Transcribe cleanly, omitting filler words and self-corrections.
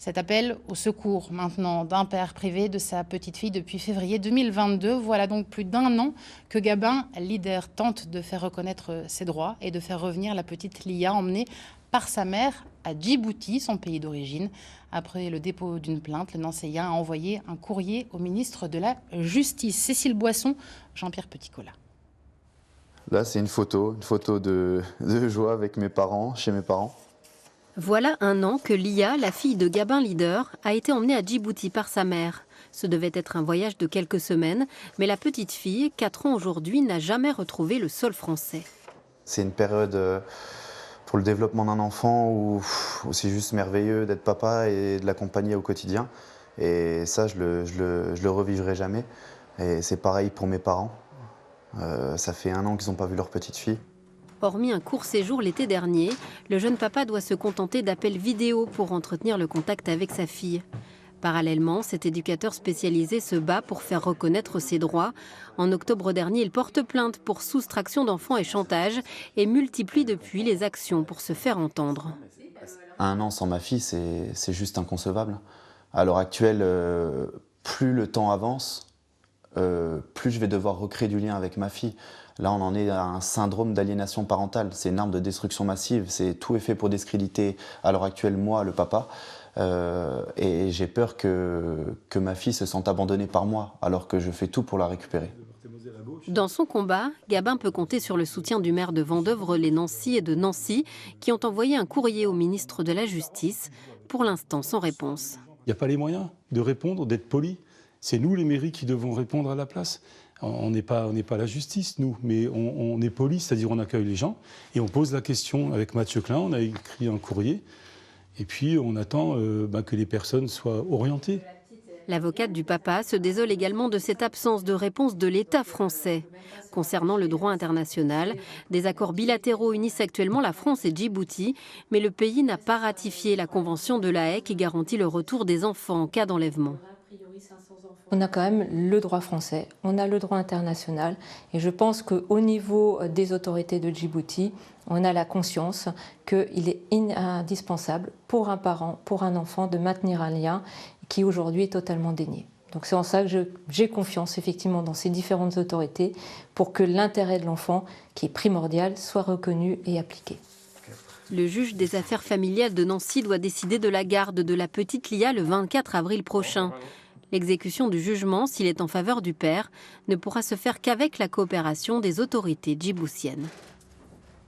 Cet appel au secours maintenant d'un père privé de sa petite fille depuis février 2022. Voilà donc plus d'un an que Gabin Leader tente de faire reconnaître ses droits et de faire revenir la petite Lia emmenée par sa mère à Djibouti, son pays d'origine. Après le dépôt d'une plainte, le Nancéien a envoyé un courrier au ministre de la Justice. Cécile Boisson, Jean-Pierre Petit-Colas. Là, c'est une photo de joie avec mes parents, chez mes parents. Voilà un an que Lia, la fille de Gabin Leader, a été emmenée à Djibouti par sa mère. Ce devait être un voyage de quelques semaines, mais la petite fille, 4 ans aujourd'hui, n'a jamais retrouvé le sol français. C'est une période pour le développement d'un enfant où c'est juste merveilleux d'être papa et de l'accompagner au quotidien. Et ça, je le revivrai jamais. Et c'est pareil pour mes parents. Ça fait un an qu'ils n'ont pas vu leur petite fille. Hormis un court séjour l'été dernier, le jeune papa doit se contenter d'appels vidéo pour entretenir le contact avec sa fille. Parallèlement, cet éducateur spécialisé se bat pour faire reconnaître ses droits. En octobre dernier, il porte plainte pour soustraction d'enfants et chantage et multiplie depuis les actions pour se faire entendre. Un an sans ma fille, c'est juste inconcevable. À l'heure actuelle, plus le temps avance, plus je vais devoir recréer du lien avec ma fille. Là, on en est à un syndrome d'aliénation parentale. C'est une arme de destruction massive. Tout est fait pour discréditer, à l'heure actuelle, moi, le papa. Et j'ai peur que ma fille se sente abandonnée par moi, alors que je fais tout pour la récupérer. Dans son combat, Gabin peut compter sur le soutien du maire de Vendeuvre-les-Nancy et de Nancy, qui ont envoyé un courrier au ministre de la Justice, pour l'instant sans réponse. Il n'y a pas les moyens de répondre, d'être poli. C'est nous, les mairies, qui devons répondre à la place. On n'est pas la justice, nous, mais on est poli, c'est-à-dire on accueille les gens et on pose la question avec Mathieu Klein. On a écrit un courrier et puis on attend que les personnes soient orientées. L'avocate du papa se désole également de cette absence de réponse de l'État français. Concernant le droit international, des accords bilatéraux unissent actuellement la France et Djibouti, mais le pays n'a pas ratifié la convention de La Haye qui garantit le retour des enfants en cas d'enlèvement. On a quand même le droit français, on a le droit international et je pense qu'au niveau des autorités de Djibouti, on a la conscience qu'il est indispensable pour un parent, pour un enfant de maintenir un lien qui aujourd'hui est totalement dénié. Donc c'est en ça que j'ai confiance effectivement dans ces différentes autorités pour que l'intérêt de l'enfant, qui est primordial, soit reconnu et appliqué. Le juge des affaires familiales de Nancy doit décider de la garde de la petite Lia le 24 avril prochain. L'exécution du jugement, s'il est en faveur du père, ne pourra se faire qu'avec la coopération des autorités djiboutiennes.